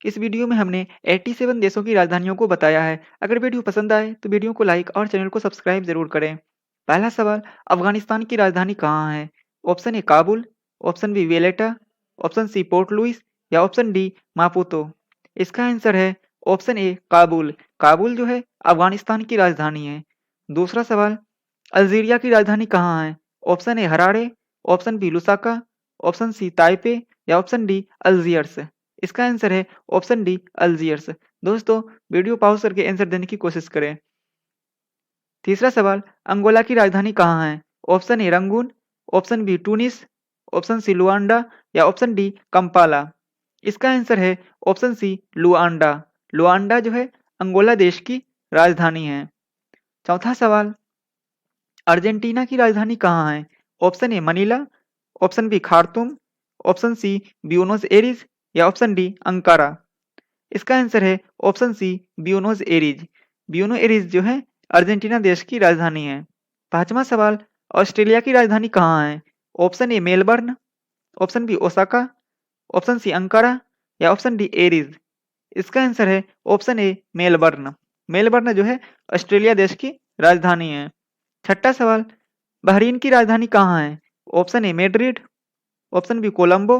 इस वीडियो में हमने 87 देशों की राजधानियों को बताया है। अगर वीडियो पसंद आए तो वीडियो को लाइक और चैनल को सब्सक्राइब जरूर करें। पहला सवाल, अफगानिस्तान की राजधानी कहाँ है? Option A Kabul, option B Valletta, option C Port Louis या ऑप्शन डी मापुतो। इसका आंसर है ऑप्शन ए काबुल। काबुल जो है अफगानिस्तान की राजधानी है। दूसरा सवाल, अल्जीरिया की राजधानी कहाँ है? Option A Harare, option B Lusaka, option C Taipei या ऑप्शन डी अल्जियर्स। इसका आंसर है ऑप्शन डी अल्जियर्स। दोस्तों, वीडियो पॉज करके आंसर देने की कोशिश करें। तीसरा सवाल, अंगोला की राजधानी कहाँ है? Option A Rangoon, option B Tunis, option C Luanda या ऑप्शन डी कंपाला। इसका आंसर है ऑप्शन सी लुआंडा। लुआंडा जो है अंगोला देश की राजधानी है। चौथा सवाल, अर्जेंटीना की राजधानी कहाँ है? Option A Manila, option B Khartoum, option C Buenos Aires या ऑप्शन डी अंकारा। इसका आंसर है option C Buenos Aires. Buenos Aires जो है अर्जेंटीना देश की राजधानी है। पांचवा सवाल, ऑस्ट्रेलिया की राजधानी कहाँ है? Option A Melbourne, option B Osaka, option C Ankara या ऑप्शन डी एरिज। इसका आंसर है ऑप्शन ए मेलबर्न। मेलबर्न जो है ऑस्ट्रेलिया देश की राजधानी है। छठा सवाल, बहरीन की राजधानी कहाँ है? Option A Madrid, option B Colombo,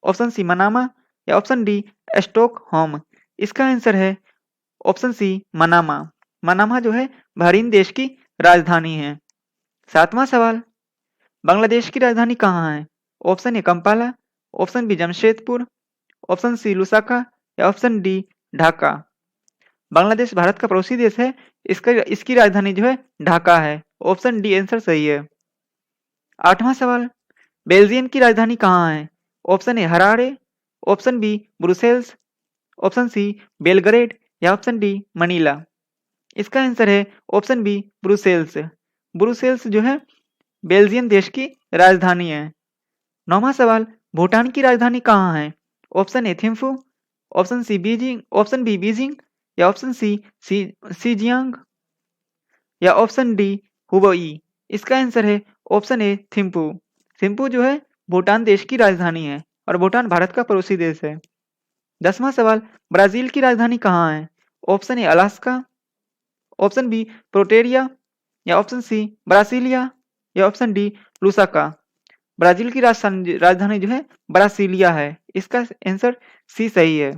option C Manama या ऑप्शन डी स्टॉकहोम। इसका आंसर है ऑप्शन सी मनामा। मनामा जो है बहरीन देश की राजधानी है। सातवां सवाल, बांग्लादेश की राजधानी कहाँ है? Option A Kampala, option B Jamshedpur, option C Lusaka या ऑप्शन डी ढाका। बांग्लादेश भारत का पड़ोसी देश है। इसकी राजधानी जो है ढाका है। ऑप्शन डी आंसर सही है। आठवां सवाल, बेल्जियम की राजधानी कहाँ है? Option A Harare, option B Brussels, option C Belgrade या ऑप्शन डी मनीला। इसका आंसर है ऑप्शन बी ब्रुसेल्स। ब्रुसेल्स जो है बेल्जियम देश की राजधानी है। नौवां सवाल, भूटान की राजधानी कहाँ है? Option A Thimphu, option C Beijing, option B Beijing या ऑप्शन सी सीजियांग या ऑप्शन डी हुबई। इसका आंसर है ऑप्शन ए थिम्पू। थिम्पू जो है भूटान देश की राजधानी है और भूटान भारत का पड़ोसी देश है। 10वां सवाल, ब्राजील की राजधानी कहाँ है? Option A Alaska, option B Pretoria या ऑप्शन सी ब्रासिलिया या ऑप्शन डी लुसाका। ब्राजील की राजधानी जो है ब्रासिलिया है। इसका आंसर सी सही है।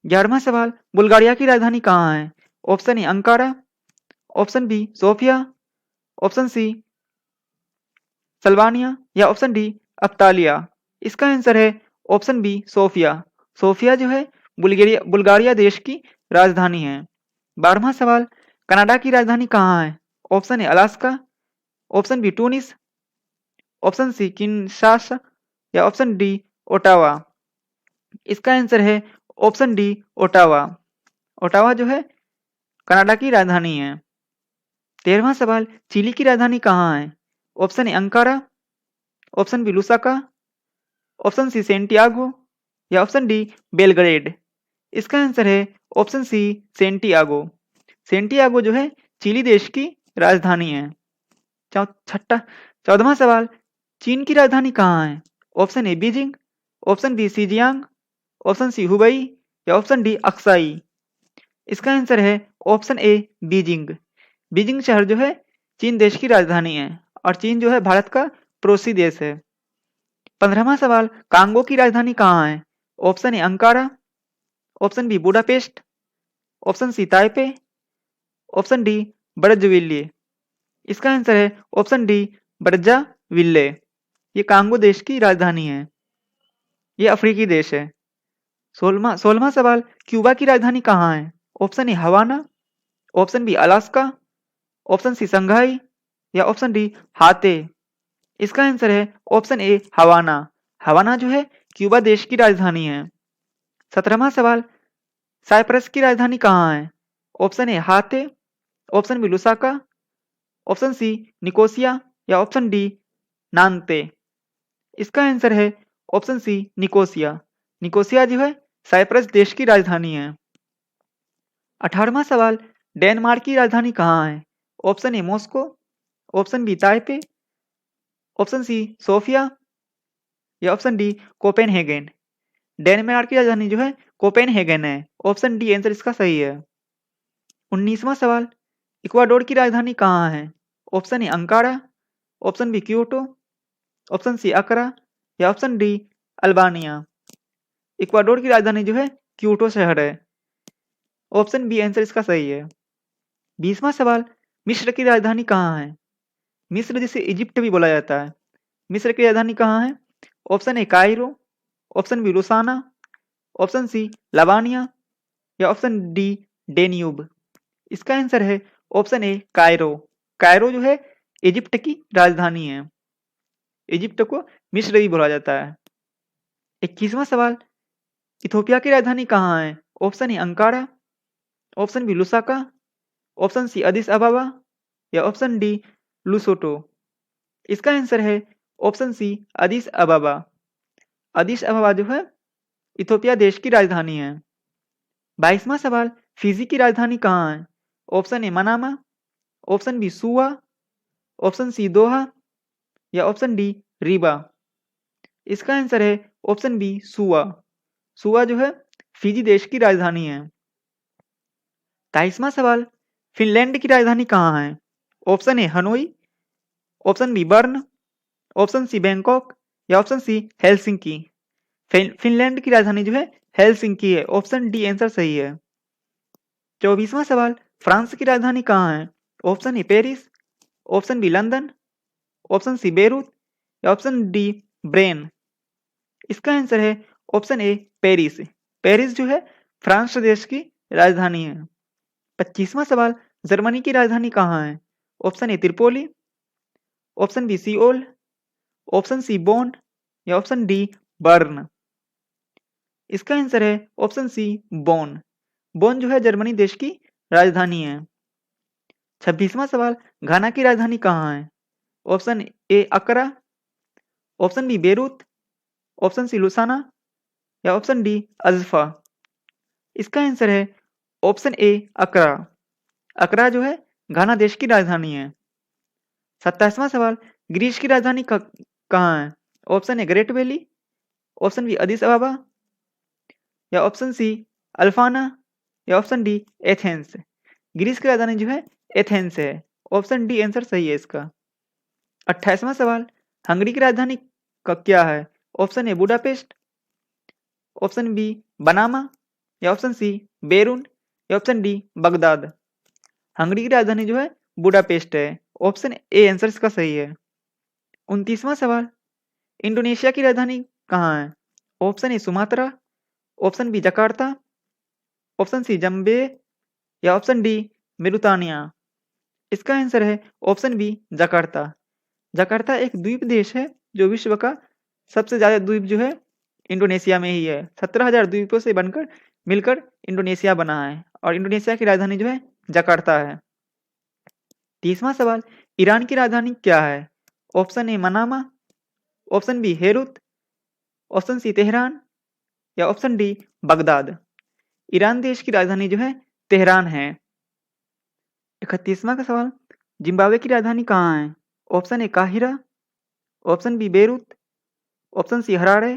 11वां सवाल, बुल्गारिया की राजधानी कहाँ है? Option A Ankara, option B Sofia, option C सल्वानिया या ऑप्शन डी अप्तालिया। इसका आंसर है ऑप्शन बी सोफिया। सोफिया जो है बुल्गारिया देश की राजधानी है। 12वां सवाल, कनाडा की राजधानी कहाँ है? Option A Alaska, option B Tunis, option C Kinshasa या ऑप्शन डी ओटावा। इसका आंसर है ऑप्शन डी ओटावा। ओटावा जो है कनाडा की राजधानी है। 13वां सवाल, चिली की राजधानी कहाँ है? Option A Ankara, option B Lusaka, option C Santiago या ऑप्शन डी बेलग्रेड। इसका आंसर है ऑप्शन सी सेंटियागो। सेंटियागो जो है चिली देश की राजधानी है। 14वां सवाल, चीन की राजधानी कहाँ है? Option A Beijing, option B Zhejiang, option C Hubei या ऑप्शन डी अक्साई। इसका आंसर है ऑप्शन ए बीजिंग। बीजिंग शहर जो है चीन देश की राजधानी है और चीन जो है भारत का पड़ोसी देश है। 15वां सवाल, कांगो की राजधानी कहाँ है? Option A Ankara, option B Budapest, option C Taipei, option D Brazzaville. इसका आंसर है ऑप्शन डी ब्रजाविल्ले। ये कांगो देश की राजधानी है। ये अफ्रीकी देश है। 16वां सवाल, क्यूबा की राजधानी कहाँ है? Option A Havana, option B Alaska, option C Shanghai या ऑप्शन डी हाते। इसका आंसर है ऑप्शन ए हवाना। हवाना जो है क्यूबा देश की राजधानी है। 17वां सवाल, साइप्रस की राजधानी कहाँ है? ऑप्शन ए हाते, option B Lusaka, option C Nicosia या ऑप्शन डी नानते। इसका आंसर है ऑप्शन सी निकोसिया। निकोसिया जो है साइप्रस देश की राजधानी है। 18वां सवाल, डेनमार्क की राजधानी कहाँ है? Option A Moscow, option B Taipei, option C Sofia या ऑप्शन डी कोपेनहेगन। डेनमार्क की राजधानी जो है कोपेनहेगन है। ऑप्शन डी आंसर इसका सही है। 19वां सवाल, इक्वाडोर की राजधानी कहाँ है? Option A Ankara, option B Kyoto, option C Accra या ऑप्शन डी अल्बानिया। इक्वाडोर की राजधानी जो है क्योटो शहर है। ऑप्शन बी आंसर इसका सही है। 20वां सवाल, मिस्र की राजधानी कहाँ है? मिस्र जिसे इजिप्ट भी बोला जाता है, मिस्र की राजधानी कहाँ है? Option A Cairo, option B लुसाना, ऑप्शन सी लबानिया या ऑप्शन डी डेन्यूब। इसका आंसर है ऑप्शन ए कायरो। कायरो जो है इजिप्ट की राजधानी है। इजिप्ट को मिस्र भी बोला जाता है। 21वां सवाल, इथोपिया की राजधानी कहाँ है? Option A Ankara, option B Lusaka, option C Addis Ababa या ऑप्शन डी लुसोटो। इसका आंसर है option C Addis Ababa. Addis Ababa जो है इथोपिया देश की राजधानी है। 22वां सवाल, फिजी की राजधानी कहाँ है? Option A Manama, option B Suva, option C Doha या ऑप्शन डी रीबा। इसका आंसर है ऑप्शन बी सुआ। सुआ जो है फिजी देश की राजधानी है। 23वां सवाल, फिनलैंड की राजधानी कहाँ है? Option A Hanoi, option B Bern, option C Bangkok या ऑप्शन सी हेलसिंकी। फिनलैंड की राजधानी जो है हेलसिंकी है। ऑप्शन डी आंसर सही है। 24वां सवाल, फ्रांस की राजधानी कहाँ है? Option A Paris, option B London, option C Beirut या ऑप्शन डी ब्रेन। इसका आंसर है ऑप्शन ए पेरिस। पेरिस जो है फ्रांस देश की राजधानी है। 25वां सवाल, जर्मनी की राजधानी कहाँ है? Option A Tripoli, option B Seoul, option C Bonn या ऑप्शन डी बर्न। इसका आंसर है ऑप्शन सी बोन। बोन जो है जर्मनी देश की राजधानी है। 26वां सवाल, घाना की राजधानी कहाँ है? Option A Accra, option B Beirut, option C लुसाना या ऑप्शन डी अजफा। इसका आंसर है ऑप्शन ए अकरा। अकरा जो है घाना देश की राजधानी है। 27वां सवाल, ग्रीस की राजधानी कहाँ है? Option A Great Valley, option B Addis Ababa या ऑप्शन सी अल्फाना या ऑप्शन डी एथेंस। ग्रीस की राजधानी जो है एथेंस है। ऑप्शन डी आंसर सही है इसका। 28वां सवाल, हंगरी की राजधानी क्या है? Option A Budapest, option B बनामा या ऑप्शन सी बेरून या ऑप्शन डी बगदाद। हंगरी की राजधानी जो है बुडापेस्ट है। ऑप्शन ए आंसर इसका सही है। 29वां सवाल, इंडोनेशिया की राजधानी कहाँ है? Option A Sumatra, option B Jakarta, option C जम्बे या ऑप्शन डी मेरुतानिया। इसका आंसर है ऑप्शन बी जकार्ता। जकार्ता एक द्वीप देश है जो विश्व का सबसे ज्यादा द्वीप जो है इंडोनेशिया में ही है। 17,000 द्वीपों से बनकर मिलकर इंडोनेशिया बना है और इंडोनेशिया की राजधानी जो है जकार्ता है। 30वां सवाल, ईरान की राजधानी क्या है? Option A Manama, option B हेरुत, ऑप्शन सी तेहरान या ऑप्शन डी बगदाद। ईरान देश की राजधानी जो है तेहरान है। 31वां का सवाल, जिम्बाब्वे की राजधानी कहाँ है? ऑप्शन ए काहिरा, option B Beirut, option C Harare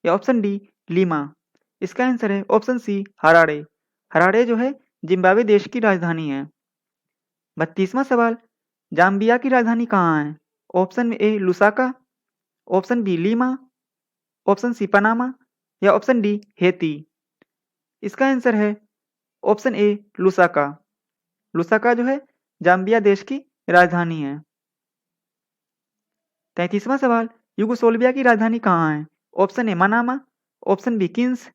या ऑप्शन डी लीमा। इसका आंसर है ऑप्शन सी हरारे। हरारे जो है जिम्बाब्वे देश की राजधानी है। 32वां सवाल, जाम्बिया की राजधानी कहाँ है? Option A Lusaka, option B Lima, option C Panama या ऑप्शन डी हेती। इसका आंसर है ऑप्शन ए लुसाका। लुसाका जो है जाम्बिया देश की राजधानी है। 33वां सवाल, युगोस्लाविया की राजधानी कहाँ है? Option A Manama, option B किन्स,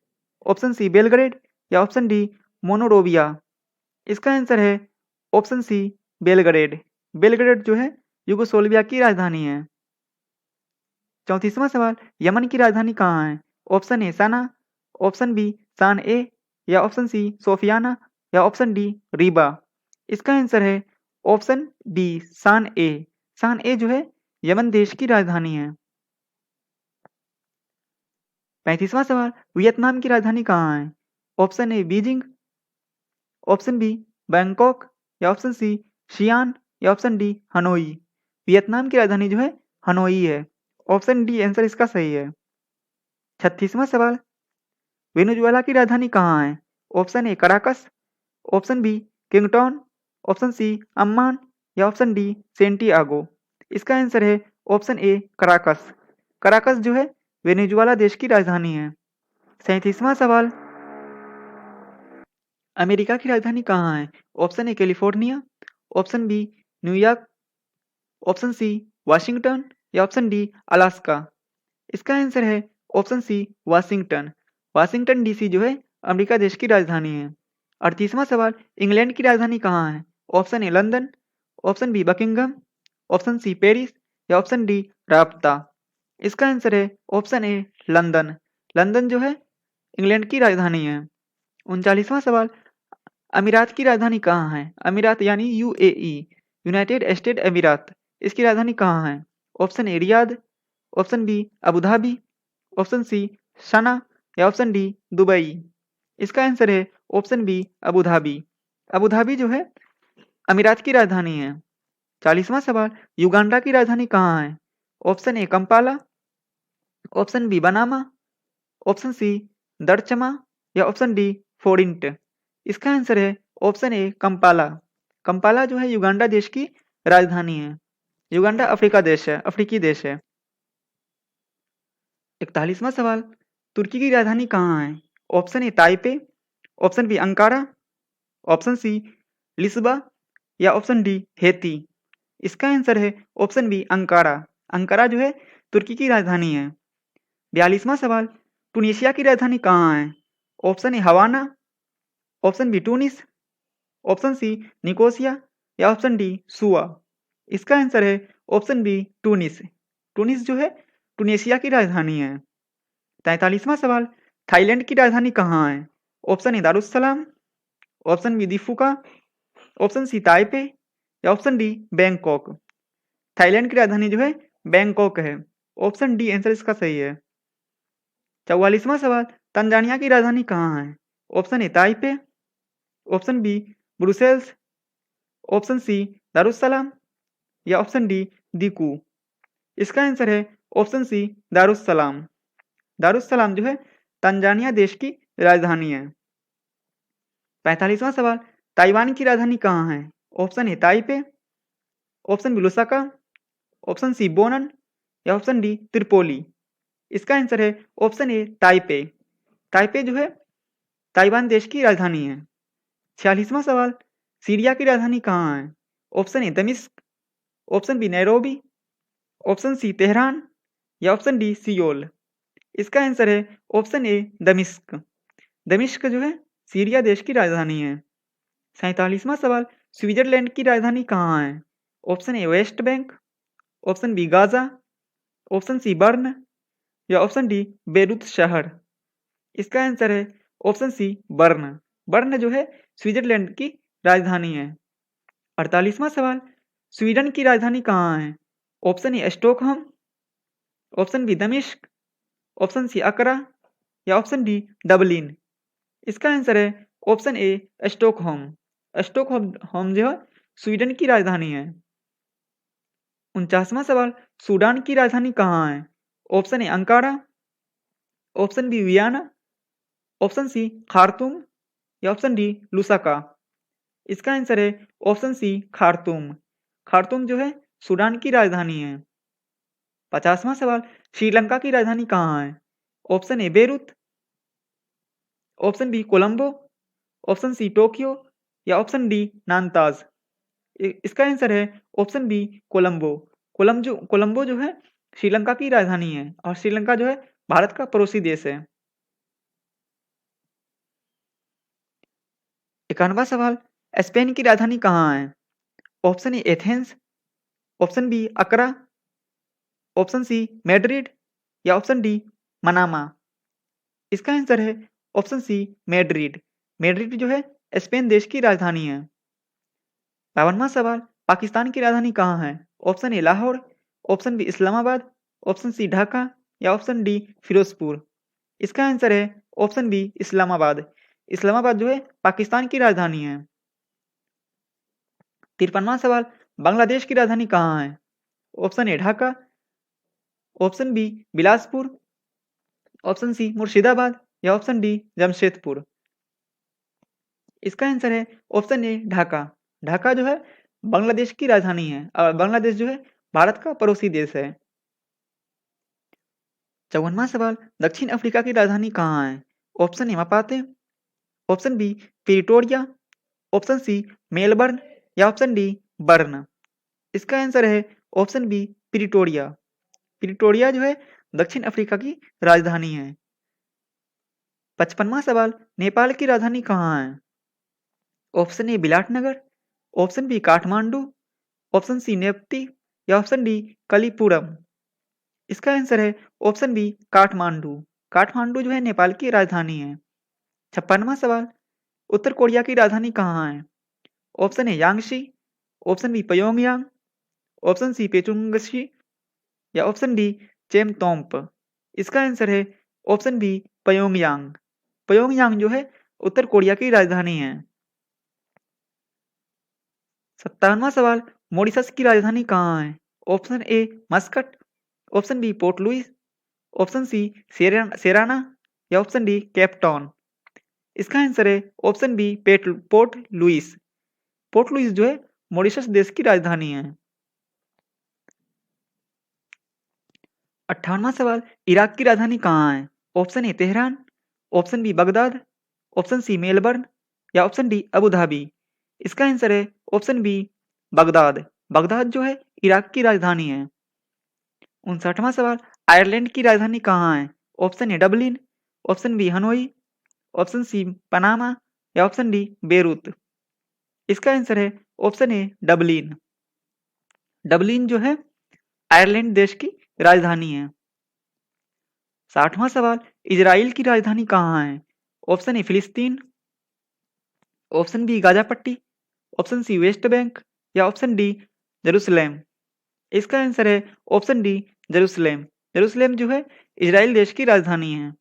ऑप्शन सी बेलग्रेड या ऑप्शन डी मोनोरोविया। इसका आंसर है ऑप्शन सी बेलग्रेड। बेलग्रेड जो है युगोस्लाविया की राजधानी है। 34वां सवाल, यमन की राजधानी कहाँ है? Option A Sanaa, option B सान ए या ऑप्शन सी सोफियाना या ऑप्शन डी रीबा। इसका आंसर है ऑप्शन बी सान ए। सान ए जो है यमन देश की राजधानी है। 35वां सवाल, वियतनाम की राजधानी कहाँ है? Option A Beijing, option B Bangkok या ऑप्शन सी शियान या ऑप्शन डी हनोई। वियतनाम की राजधानी जो है हनोई है। ऑप्शन डी आंसर इसका सही है। 36वां सवाल, वेनेजुएला की राजधानी कहाँ है? Option A Caracas, option B Kingston, option C Amman या ऑप्शन डी सेंटियागो। इसका आंसर है ऑप्शन ए कराकस। कराकस जो है वेनेजुएला देश की राजधानी है। 37वां सवाल, अमेरिका की राजधानी कहाँ है? Option A California, option B New York, option C Washington या ऑप्शन डी अलास्का। इसका आंसर है option C Washington. Washington DC जो है अमेरिका देश की राजधानी है। 38वां सवाल, इंग्लैंड की राजधानी कहाँ है? Option A London, option B Buckingham, option C Paris या ऑप्शन डी राब्ता। इसका आंसर है ऑप्शन ए लंदन। लंदन जो है इंग्लैंड की राजधानी है। 39वां सवाल, अमीरात की राजधानी कहाँ है? अमीरात यानी यूएई, यूनाइटेड स्टेट अमीरात। इसकी राजधानी कहाँ है? Option A Riyadh, option B Abu Dhabi, option C Sana या ऑप्शन डी दुबई। इसका आंसर है option B Abu Dhabi. Abu Dhabi जो है अमीरात की राजधानी है। 40वां सवाल, युगांडा की राजधानी कहाँ है? Option A Kampala, option B बनामा, ऑप्शन सी दरचमा या ऑप्शन डी फोरिंट। इसका आंसर है ऑप्शन ए कंपाला। कंपाला जो है युगांडा देश की राजधानी है। युगांडा अफ्रीका देश है, अफ्रीकी देश है। 41वां सवाल, तुर्की की राजधानी कहाँ है? Option A Taipei, option B Ankara, option C Lisbon या ऑप्शन डी हेती। इसका आंसर है ऑप्शन बी अंकारा। अंकारा जो है तुर्की की राजधानी है। 42वां सवाल, टूनिशिया की राजधानी कहाँ है? Option A Havana, option B Tunis, option C Nicosia या ऑप्शन डी सुआ। इसका आंसर है ऑप्शन बी टूनिस। टूनिस जो है टूनिशिया की राजधानी है। 43वां सवाल, थाईलैंड की राजधानी कहाँ है? Option A Darussalam, option B दिफुका, ऑप्शन सी ताइपे या ऑप्शन डी बैंकॉक। थाईलैंड की राजधानी जो है बैंकॉक है। ऑप्शन डी आंसर इसका सही है। 44वां सवाल, तंजानिया की राजधानी कहाँ है? Option A Taipei, option B Brussels, option C Darussalam या ऑप्शन डी दिकू। इसका आंसर है ऑप्शन सी दारुस्सलाम। दारुस्सलाम जो है तंजानिया देश की राजधानी है। 45वां सवाल, ताइवान की राजधानी कहाँ है? Option A Taipei, option B Lusaka, option C Bonn या ऑप्शन डी त्रिपोली। इसका आंसर है ऑप्शन ए ताइपे। ताइपे जो है ताइवान देश की राजधानी है। 46वां सवाल, सीरिया की राजधानी कहाँ है? ऑप्शन ए दमिश्क, option B Nairobi, option C Tehran या ऑप्शन डी सियोल। इसका आंसर है ऑप्शन ए दमिश्क। दमिश्क जो है सीरिया देश की राजधानी है। 47वां सवाल, स्विट्जरलैंड की राजधानी कहाँ है? Option A West Bank, option B Gaza, option C Bern या ऑप्शन डी बेरूत शहर। इसका आंसर है ऑप्शन सी बर्न। बर्न जो है स्विट्जरलैंड की राजधानी है। 48वां सवाल, स्वीडन की राजधानी कहाँ है? Option A Stockholm, option B दमिश्क, ऑप्शन सी अकरा या ऑप्शन डी डबलिन। इसका आंसर है option A Stockholm. Stockholm home जो है स्वीडन की राजधानी है। 49वां सवाल, सूडान की राजधानी कहाँ है? Option A Ankara, option B Vienna, option C Khartoum या ऑप्शन डी लुसाका। इसका आंसर है ऑप्शन सी खार्तूम। खार्तूम जो है सूडान की राजधानी है। 50वां सवाल, श्रीलंका की राजधानी कहाँ है? Option A Beirut, option B Colombo, option C Tokyo या ऑप्शन डी नानताज। इसका आंसर है ऑप्शन बी कोलंबो। कोलंबो जो है श्रीलंका की राजधानी है और श्रीलंका जो है भारत का पड़ोसी देश है। 51वां सवाल, स्पेन की राजधानी कहाँ है? Option A Athens, option B Accra, option C Madrid या ऑप्शन डी मनामा। इसका आंसर है ऑप्शन सी मैड्रिड। मैड्रिड जो है स्पेन देश की राजधानी है। 52वां सवाल, पाकिस्तान की राजधानी कहाँ है? Option A Lahore, option B Islamabad, option C Dhaka या ऑप्शन डी फिरोजपुर। इसका आंसर है ऑप्शन बी इस्लामाबाद। इस्लामाबाद जो है पाकिस्तान की राजधानी है। 53वां सवाल, बांग्लादेश की राजधानी कहाँ है? Option A Dhaka, option B Bilaspur, option C Murshidabad या ऑप्शन डी जमशेदपुर। इसका आंसर है ऑप्शन ए ढाका। ढाका जो है बांग्लादेश की राजधानी है और बांग्लादेश जो है भारत का पड़ोसी देश है। 54वां सवाल, दक्षिण अफ्रीका की राजधानी कहाँ है? ऑप्शन ए मपाते, option B Pretoria, option C Melbourne या ऑप्शन डी बर्न। इसका आंसर है ऑप्शन बी प्रिटोरिया। प्रिटोरिया जो है दक्षिण अफ्रीका की राजधानी है। 55वां सवाल, नेपाल की राजधानी कहाँ है? Option A Biratnagar, option B Kathmandu, option C नेप्ती या ऑप्शन डी कलीपुरम। इसका आंसर है ऑप्शन बी काठमांडू। काठमांडू जो है नेपाल की राजधानी है। 56वां सवाल, उत्तर कोरिया की राजधानी कहाँ है? ऑप्शन ए यांगशी, option B Pyongyang, option C पेचुंगशी या ऑप्शन डी चेमतोंप। इसका आंसर है ऑप्शन बी प्योंगयांग। प्योंगयांग जो है उत्तर कोरिया की राजधानी है। 57वां सवाल, मॉरिशस की राजधानी कहाँ है? Option A Muscat, option B Port Louis, option C सेराना या ऑप्शन डी केपटाउन। इसका आंसर है option B Port Louis. Port Louis जो है मॉरिशस देश की राजधानी है। 58वां सवाल, इराक की राजधानी कहाँ है? Option A Tehran, option B Baghdad, option C Melbourne या ऑप्शन डी अबू धाबी। इसका आंसर है ऑप्शन बी बगदाद। बगदाद जो है इराक की राजधानी है। 59वां सवाल, आयरलैंड की राजधानी कहाँ है? Option A Dublin, option B Hanoi, option C Panama या ऑप्शन डी बेरूत। इसका आंसर है ऑप्शन ए डबलिन। डबलिन जो है आयरलैंड देश की राजधानी है। 60वां सवाल, इजराइल की राजधानी कहाँ है? ऑप्शन ए फिलिस्तीन, ऑप्शन बी गाजा पट्टी, ऑप्शन सी वेस्ट बैंक या ऑप्शन डी जेरूसलेम। इसका आंसर है ऑप्शन डी जेरूसलेम। जेरूसलेम जो है इजराइल देश की राजधानी है।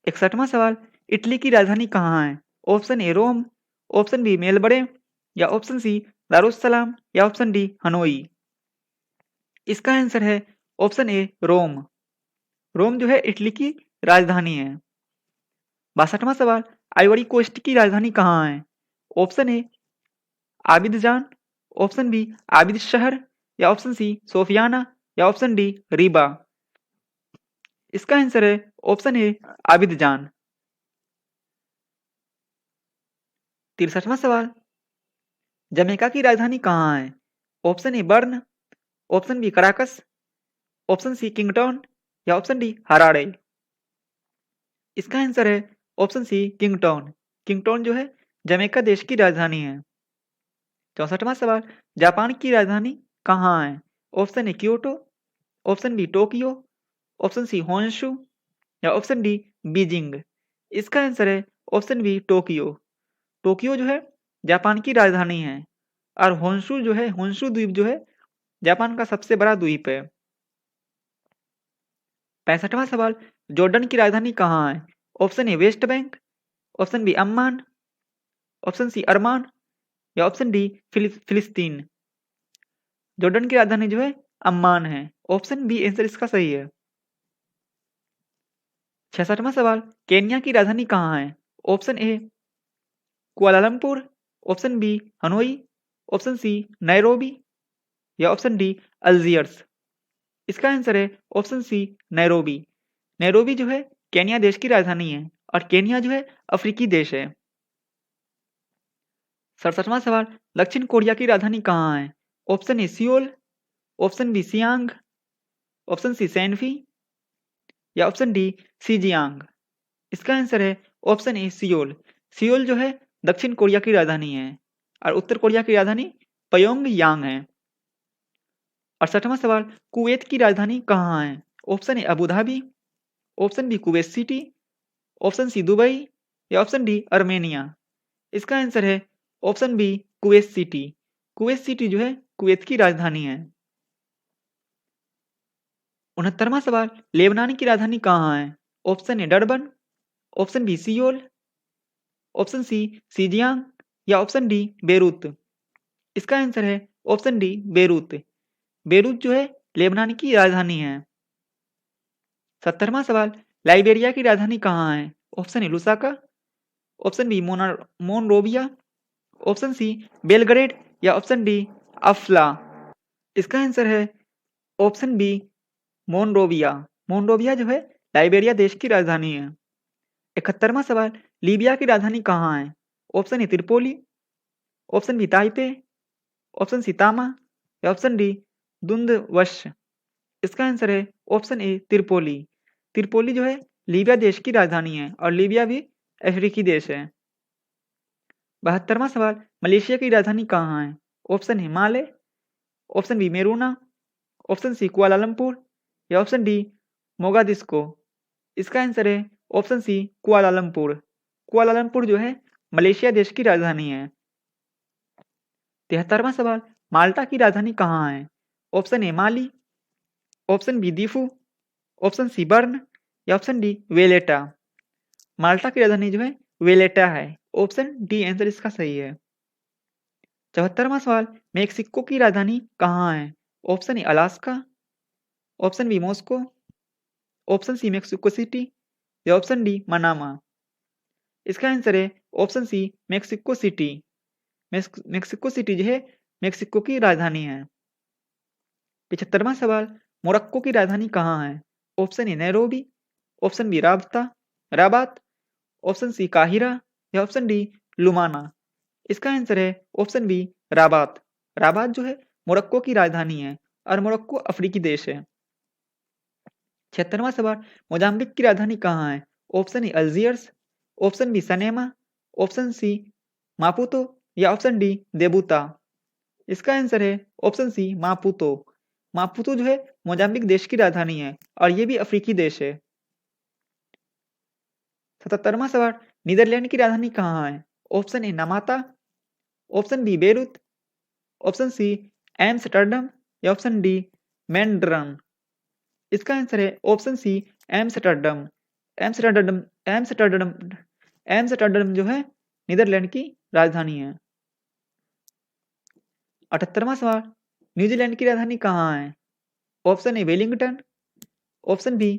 61वां सवाल, इटली की राजधानी कहाँ है? Option A Rome, option B Melbourne या ऑप्शन सी दारुस्सलाम या ऑप्शन डी हनोई। इसका आंसर है ऑप्शन ए रोम। रोम जो है इटली की राजधानी है। 62वां सवाल, आइवरी कोस्ट की राजधानी कहाँ है? Option A Abidjan, option B आबिद शहर या ऑप्शन सी सोफियाना या ऑप्शन डी रीबा। इसका आंसर है ऑप्शन ए आबिदजान। 63वां सवाल, जमैका की राजधानी कहाँ है? Option A Bern, option B Caracas, option C Kingston या ऑप्शन डी हरारे। इसका आंसर है ऑप्शन सी किंगटन। किंगटन जो है जमैका देश की राजधानी है। 64वां सवाल, जापान की राजधानी कहाँ है? Option A Kyoto, option B Tokyo, option C Honshu या ऑप्शन डी बीजिंग। इसका आंसर है ऑप्शन बी टोक्यो। टोक्यो जो है जापान की राजधानी है और होन्शु जो है होन्शु द्वीप जो है जापान का सबसे बड़ा द्वीप है। 65वां सवाल, जॉर्डन की राजधानी कहाँ है? Option A West Bank, option B Amman, option C अरमान या ऑप्शन डी फिलिस्तीन। जॉर्डन की राजधानी जो है अम्मान है। ऑप्शन बी आंसर इसका सही है। 66वां सवाल, केन्या की राजधानी कहाँ है? Option A Kuala Lumpur, option B Hanoi, option C Nairobi या ऑप्शन डी अल्जियर्स। इसका आंसर है ऑप्शन सी नैरोबी। नैरोबी जो है केन्या देश की राजधानी है और केन्या जो है अफ्रीकी देश है। 67वां सवाल, दक्षिण कोरिया की राजधानी कहाँ है? Option A Seoul, option B सियांग, ऑप्शन सी सैनफी या ऑप्शन डी सीजियांग। इसका आंसर है ऑप्शन ए सियोल। सियोल जो है दक्षिण कोरिया की राजधानी है और उत्तर कोरिया की राजधानी प्योंगयांग है। 68वां सवाल, कुवैत की राजधानी कहाँ है? Option A Abu Dhabi, option B Kuwait City, option C Dubai या ऑप्शन डी अर्मेनिया। इसका आंसर है option B Kuwait City. Kuwait City जो है कुवैत की राजधानी है। 69वां सवाल, लेबनान की राजधानी कहाँ है? Option A Durban, option B Seoul, option C Zhejiang या ऑप्शन डी बेरूत। इसका आंसर है ऑप्शन डी बेरूत। बेरूत जो है लेबनान की राजधानी है। 70वां सवाल, लाइबेरिया की राजधानी कहाँ है? Option A Lusaka, option B Monrovia, option C Belgrade या ऑप्शन डी अफ्ला। इसका आंसर है ऑप्शन बी मोनरोविया। मोनरोविया जो है लाइबेरिया देश की राजधानी है। 71वां सवाल, लीबिया की राजधानी कहाँ है? Option A Tripoli, option B Taipei, option C तामा या ऑप्शन डी दुंदवश। इसका आंसर है ऑप्शन ए त्रिपोली। त्रिपोली जो है लीबिया देश की राजधानी है और लीबिया भी अफ्रीकी देश है। 72वां सवाल, मलेशिया की राजधानी कहाँ है? Option A Male, option B मेरूना, ऑप्शन सी कुआलालंपुर या ऑप्शन डी मोगादिस्को। इसका आंसर है ऑप्शन सी कुआलालंपुर। कुआलालंपुर जो है मलेशिया देश की राजधानी है। 73वां सवाल, माल्टा की राजधानी कहाँ है? Option A Mali, option B Diphu, option C Bern या ऑप्शन डी वेलेटा। माल्टा की राजधानी जो है वेलेटा है। ऑप्शन डी आंसर इसका सही है। 74वां सवाल, मेक्सिको की राजधानी कहाँ है? Option A Alaska, option B Moscow, option C Mexico City या ऑप्शन डी मनामा। इसका आंसर है option C Mexico City. Mexico City जो है मेक्सिको की राजधानी है। 75वां सवाल, मोरक्को की राजधानी कहाँ है? Option A Nairobi, option B Rabat, option C काहिरा या ऑप्शन डी लुमाना। इसका आंसर है ऑप्शन बी राबात। राबात जो है मोरक्को की राजधानी है और मोरक्को अफ्रीकी देश है। 76वां सवाल, मोजाम्बिक की राजधानी कहाँ है? Option A Algiers, option B सनेमा, ऑप्शन सी मापुतो या ऑप्शन डी देबूता। इसका आंसर है ऑप्शन सी मापुतो। मापुतो जो है मोजाम्बिक देश की राजधानी है और ये भी अफ्रीकी देश है। 77वां सवाल, नीदरलैंड की राजधानी कहाँ है? ऑप्शन ए नमाता, option B Beirut, option C Amsterdam या ऑप्शन डी मैंड्रन। इसका आंसर है option C Amsterdam. Amsterdam Amsterdam Amsterdam जो है नीदरलैंड की राजधानी है। 78वां सवाल, न्यूजीलैंड की राजधानी कहाँ है? Option A Wellington, option B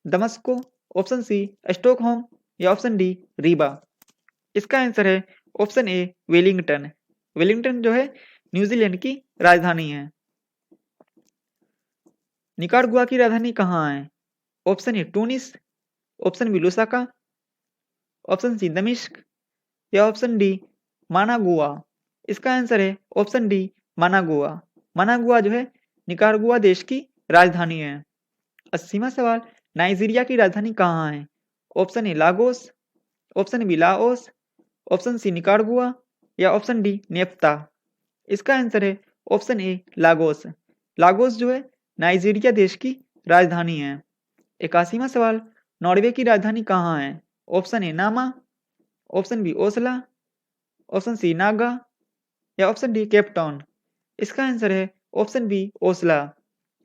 दमस्को, ऑप्शन सी स्टॉकहोम या ऑप्शन डी रीबा। इसका आंसर है ऑप्शन ए वेलिंगटन। वेलिंगटन जो है न्यूजीलैंड की राजधानी है। निकारागुआ की राजधानी कहाँ है? Option A Tunis, option B Lusaka, option C दमिश्क या ऑप्शन डी मानागुआ। इसका आंसर है ऑप्शन डी मानागुआ। मानागुआ जो है निकारागुआ देश की राजधानी है। 80वां सवाल, नाइजीरिया की राजधानी कहाँ है? Option A Lagos, option B Laos, option C Nicaragua या ऑप्शन डी नेप्ता। इसका आंसर है ऑप्शन ए लागोस। लागोस जो है नाइजीरिया देश की राजधानी है। 81वां सवाल, नॉर्वे की राजधानी कहाँ है? ऑप्शन ए नामा, option B Oslo, option C नागा या ऑप्शन डी केपटाउन। इसका आंसर है ऑप्शन बी ओसला।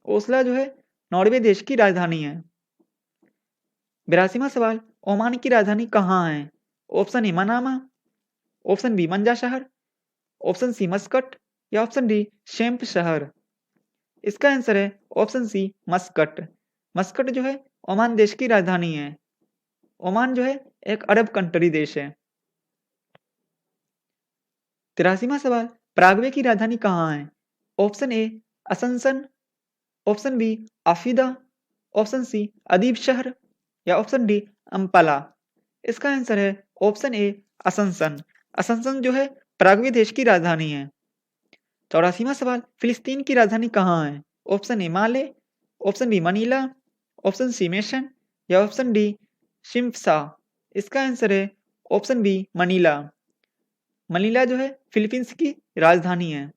ओसला जो है नॉर्वे देश की राजधानी है। 82वां सवाल, ओमान की राजधानी कहाँ है? Option A Manama, option B मंजा शहर, ऑप्शन सी मस्कट या ऑप्शन डी शेम्प शहर। इसका आंसर है ऑप्शन सी मस्कट। मस्कट जो है ओमान देश की राजधानी है। ओमान जो है एक अरब कंट्री देश है। 83वां सवाल, पराग्वे की राजधानी कहाँ है? ऑप्शन ए असंसन, ऑप्शन बी आफिदा, ऑप्शन सी अदीब शहर या ऑप्शन डी अम्पाला। इसका आंसर है ऑप्शन ए असंसन। असंसन जो है पराग्वे देश की राजधानी है। 84वां सवाल, फिलिस्तीन की राजधानी कहाँ है? Option A Male, option B Manila, option C मेशन या ऑप्शन डी शिम्फसा। इसका आंसर है ऑप्शन बी मनीला। मनीला जो है फिलीपींस की राजधानी है।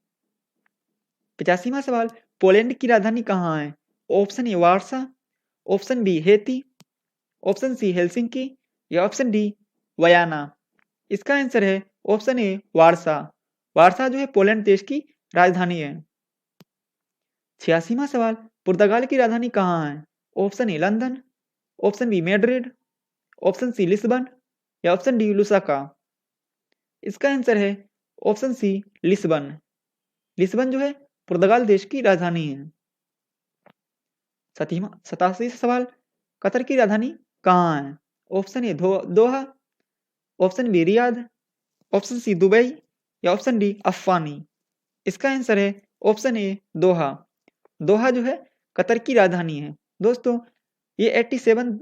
85वां सवाल, पोलैंड की राजधानी कहाँ है? Option A Warsaw, option B Haiti, option C Helsinki या ऑप्शन डी वयाना। इसका आंसर है ऑप्शन ए वार्सा। वार्सा जो है पोलैंड देश की राजधानी है। 86वां सवाल, पुर्तगाल की राजधानी कहाँ है? Option A London, option B Madrid, option C Lisbon या ऑप्शन डी लुसाका। इसका आंसर है ऑप्शन सी लिस्बन। लिस्बन जो है पुर्तगाल देश की राजधानी है। 87वां सवाल, कतर की राजधानी कहाँ है? Option A Doha, option B Riyadh, option C Dubai या ऑप्शन डी अफवानी। इसका आंसर है ऑप्शन ए दोहा। दोहा जो है कतर की राजधानी है। दोस्तों ये 87